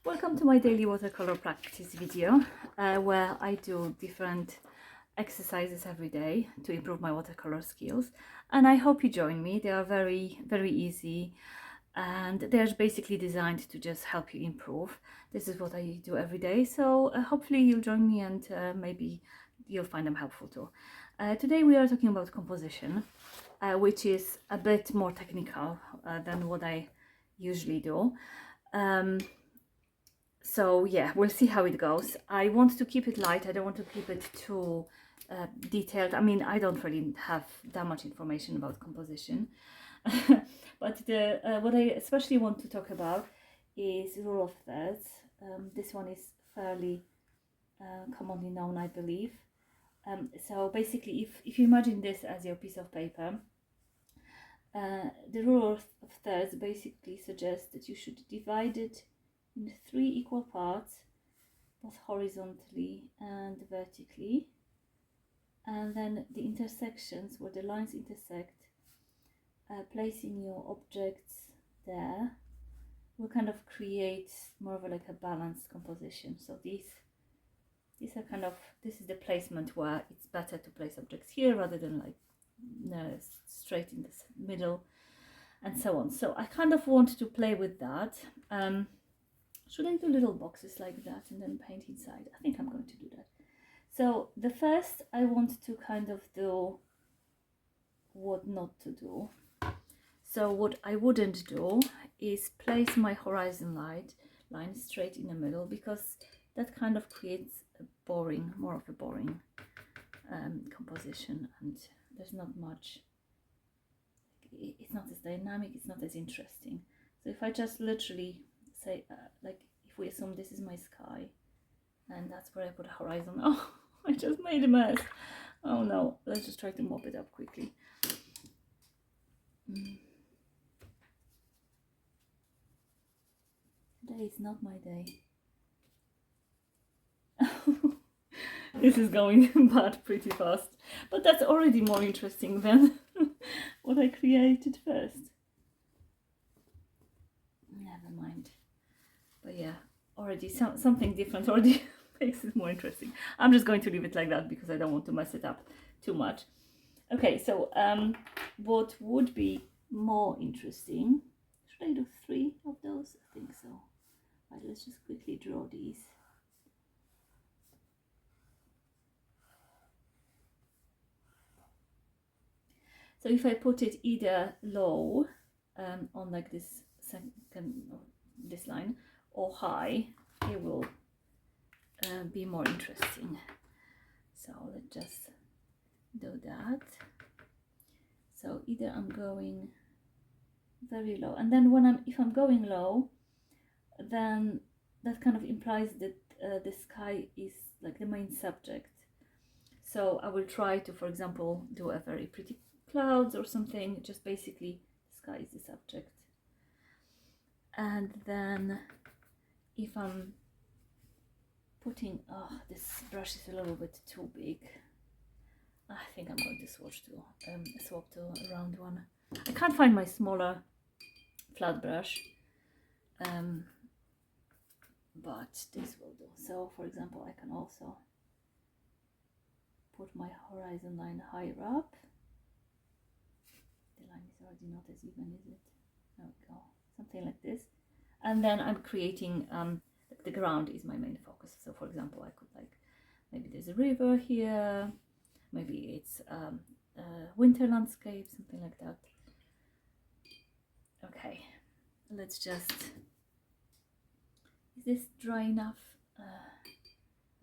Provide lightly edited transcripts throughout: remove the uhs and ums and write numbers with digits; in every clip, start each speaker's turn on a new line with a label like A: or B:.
A: Welcome to my daily watercolor practice video where I do different exercises every day to improve my watercolor skills, and I hope you join me. They are very easy and they're basically designed to just help you improve. This is what I do every day, so hopefully you'll join me and maybe you'll find them helpful too. Today we are talking about composition, which is a bit more technical than what I usually do. So yeah, we'll see how it goes. I want to keep it light. I don't want to keep it too detailed. I mean, I don't really have that much information about composition. But what I especially want to talk about is rule of thirds. This one is fairly commonly known, I believe. So basically, if you imagine this as your piece of paper, the rule of thirds basically suggests that you should divide it in 3 equal parts, both horizontally and vertically, and then the intersections where the lines intersect, placing your objects there will kind of create more of like a balanced composition. So these are kind of, this is the placement where it's better to place objects here rather than like straight in the middle and so on. So I kind of want to play with that. Should I do little boxes like that and then paint inside? I think I'm going to do that. So the first, I want to kind of do what not to do. So what I wouldn't do is place my horizon line straight in the middle, because that kind of creates a boring, more of a boring composition, and there's not much, it's not as dynamic, it's not as interesting. So if I just literally say, like if we assume this is my sky and that's where I put a horizon. Oh, I just made a mess. Oh no, let's just try to mop it up quickly. Today is not my day. This is going bad pretty fast, but that's already more interesting than what I created first. Never mind. But yeah, already something different already makes it more interesting. I'm just going to leave it like that because I don't want to mess it up too much. Okay, so what would be more interesting? Should I do 3 of those? I think so. Right, let's just quickly draw these. So if I put it either low on like this this line, or high, it will be more interesting. So let's just do that. So either I'm going very low, and then if I'm going low, then that kind of implies that the sky is like the main subject. So I will try to, for example, do a very pretty clouds or something, just basically the sky is the subject. And then if I'm putting, this brush is a little bit too big, I think I'm going to swap to a round one. I can't find my smaller flat brush, but this will do. So for example, I can also put my horizon line higher up. The line is already not as even, is it? There we go, something like this. And then I'm creating, the ground is my main focus. So for example, I could like, maybe there's a river here, maybe it's a winter landscape, something like that. Okay, let's just, is this dry enough?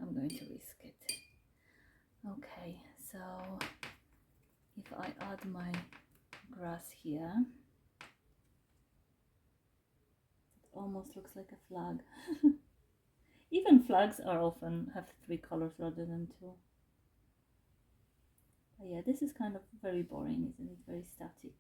A: I'm going to risk it. Okay, so if I add my grass here, it almost looks like a flag. Even flags are often have 3 colors rather than 2. But yeah, this is kind of very boring, isn't it? Very static.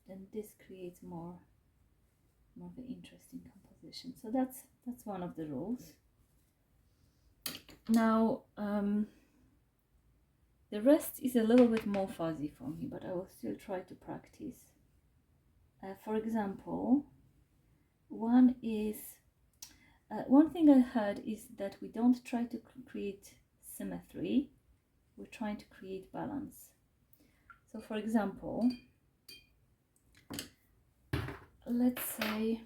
A: Then this creates more of an interesting composition. So that's one of the rules. Now The rest is a little bit more fuzzy for me, but I will still try to practice. For example, one thing I heard is that we don't try to create symmetry, we're trying to create balance. So for example, let's say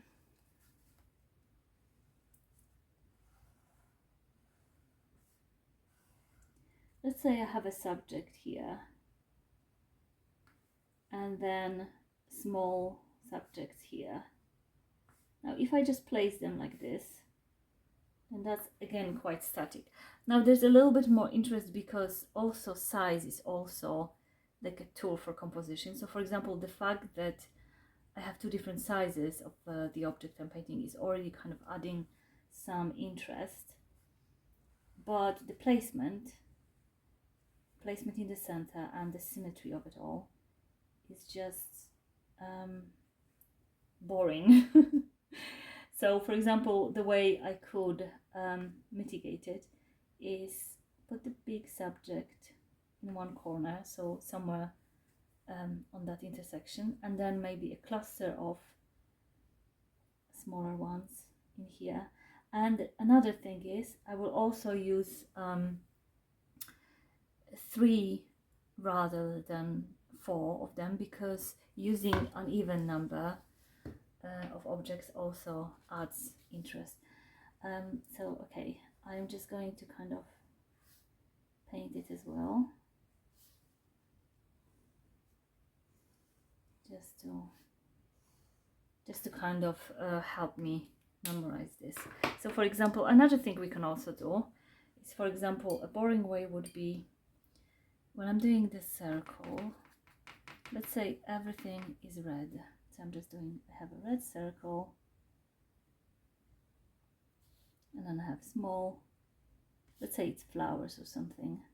A: I have a subject here and then small subjects here. Now if I just place them like this, and that's again quite static. Now there's a little bit more interest because also size is also like a tool for composition. So for example, the fact that I have two different sizes of the object I'm painting is already kind of adding some interest. But the placement in the center and the symmetry of it all is just boring. So for example, the way I could mitigate it is put the big subject in one corner, so somewhere on that intersection, and then maybe a cluster of smaller ones in here. And another thing is I will also use 3 rather than 4 of them, because using an even number of objects also adds interest. So okay, I'm just going to kind of paint it as well, just to kind of help me memorize this. So for example, another thing we can also do is, for example, a boring way would be when I'm doing this circle, let's say everything is red. So I'm just I have a red circle, and then I have small, let's say it's flowers or something.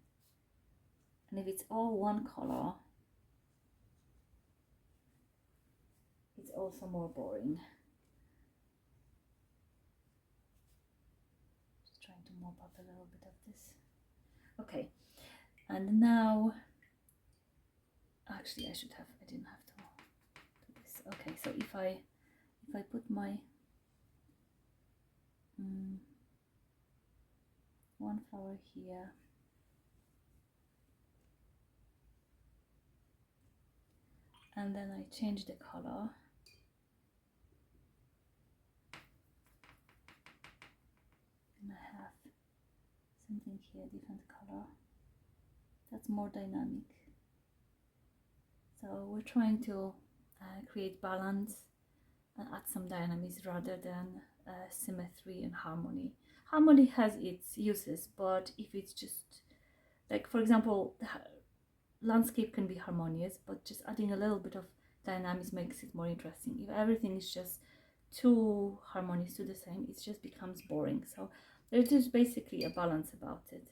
A: And if it's all one color, it's also more boring. Just trying to mop up a little bit of this. Okay, and now, actually I didn't have to do this. Okay, so if I put my one flower here, and then I change the color, and I have something here, different color, that's more dynamic. So we're trying to create balance and add some dynamism rather than symmetry and harmony. Harmony has its uses, but if it's just, like for example, the landscape can be harmonious, but just adding a little bit of dynamism makes it more interesting. If everything is just too harmonious, to the same, it just becomes boring. So there's just basically a balance about it.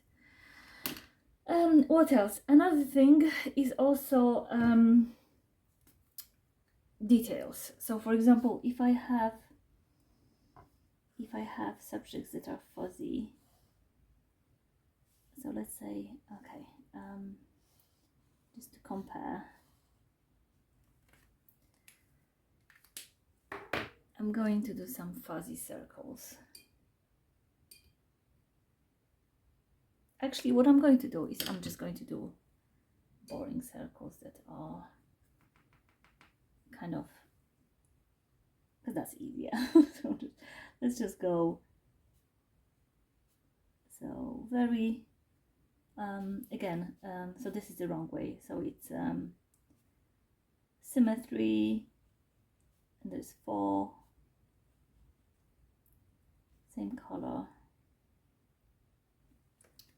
A: What else? Another thing is also details. So for example, if I have subjects that are fuzzy, so let's say, okay, just to compare, I'm going to do some fuzzy circles. Actually, what I'm going to do is I'm just going to do boring circles that are kind of, because that's easier. So let's just go, so very, again, so this is the wrong way. So it's symmetry, and there's 4, same color,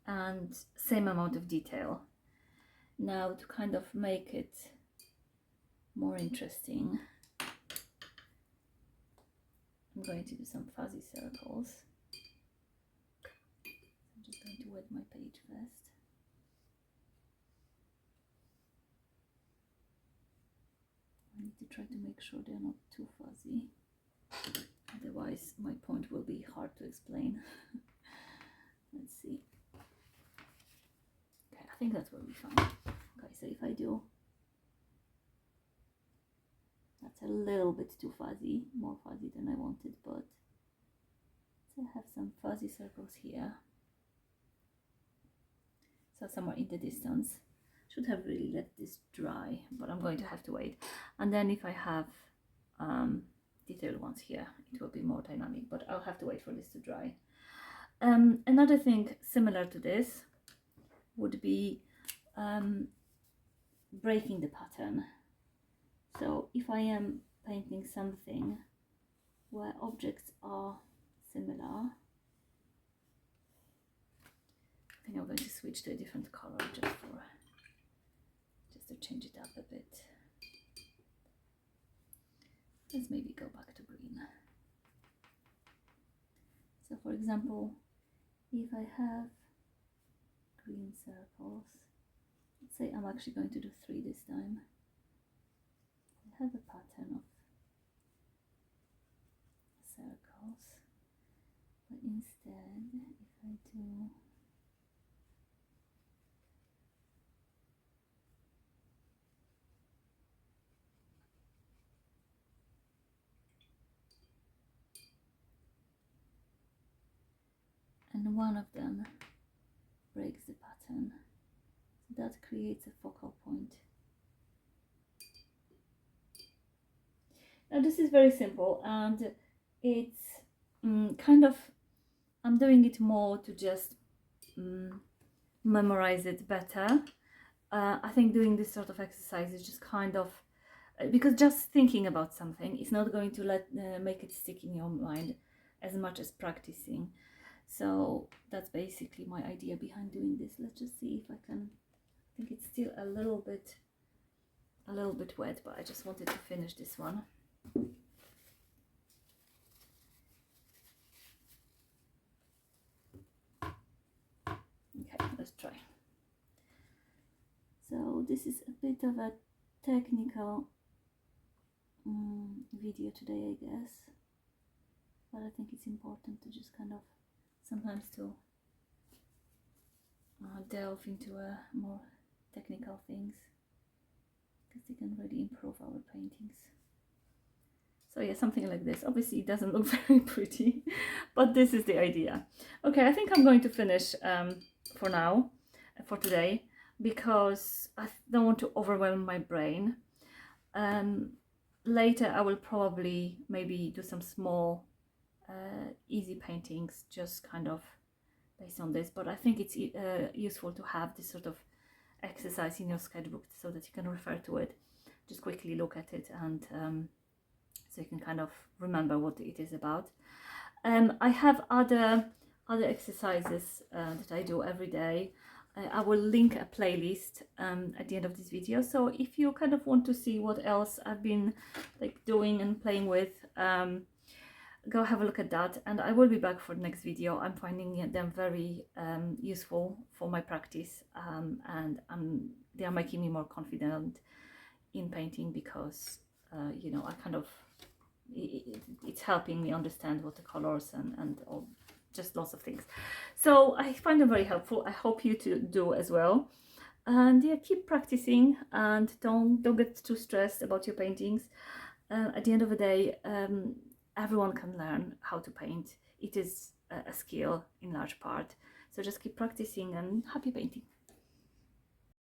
A: and same amount of detail. Now to kind of make it more interesting, I'm going to do some fuzzy circles. I'm just going to wet my page first. I need to try to make sure they're not too fuzzy, otherwise my point will be hard to explain. Let's see. Okay, I think that will be fine. Okay, so if I do, that's a little bit too fuzzy, more fuzzy than I wanted, but I have some fuzzy circles here. So somewhere in the distance. Should have really let this dry, but I'm going to have to wait. And then if I have detailed ones here, it will be more dynamic, but I'll have to wait for this to dry. Another thing similar to this would be breaking the pattern. So if I am painting something where objects are similar, I think I'm going to switch to a different color just to change it up a bit. Let's maybe go back to green. So for example, if I have green circles, let's say I'm actually going to do 3 this time. I have a pattern of circles, but instead if I do and one of them breaks the pattern, so that creates a focal point. Now this is very simple, and it's kind of, I'm doing it more to just memorize it better. I think doing this sort of exercise is just kind of, because just thinking about something is not going to make it stick in your mind as much as practicing. So that's basically my idea behind doing this. Let's just see if I can. I think it's still a little bit wet, but I just wanted to finish this one. Okay, let's try. So this is a bit of a technical video today, I guess, but I think it's important to just kind of sometimes to delve into more technical things, because they can really improve our paintings. So yeah, something like this. Obviously it doesn't look very pretty, but this is the idea. Okay, I think I'm going to finish for now, for today, because I don't want to overwhelm my brain. Later I will probably maybe do some small easy paintings, just kind of based on this, but I think it's useful to have this sort of exercise in your sketchbook so that you can refer to it, just quickly look at it, and so you can kind of remember what it is about. I have other exercises that I do every day. I will link a playlist at the end of this video, so if you kind of want to see what else I've been like doing and playing with, go have a look at that, and I will be back for the next video. I'm finding them very useful for my practice, and they are making me more confident in painting, because you know, I kind of, it's helping me understand watercolors and all, just lots of things. So I find them very helpful. I hope you do as well. And yeah, keep practicing, and don't get too stressed about your paintings. At the end of the day, everyone can learn how to paint. It is a skill in large part. So just keep practicing, and happy painting.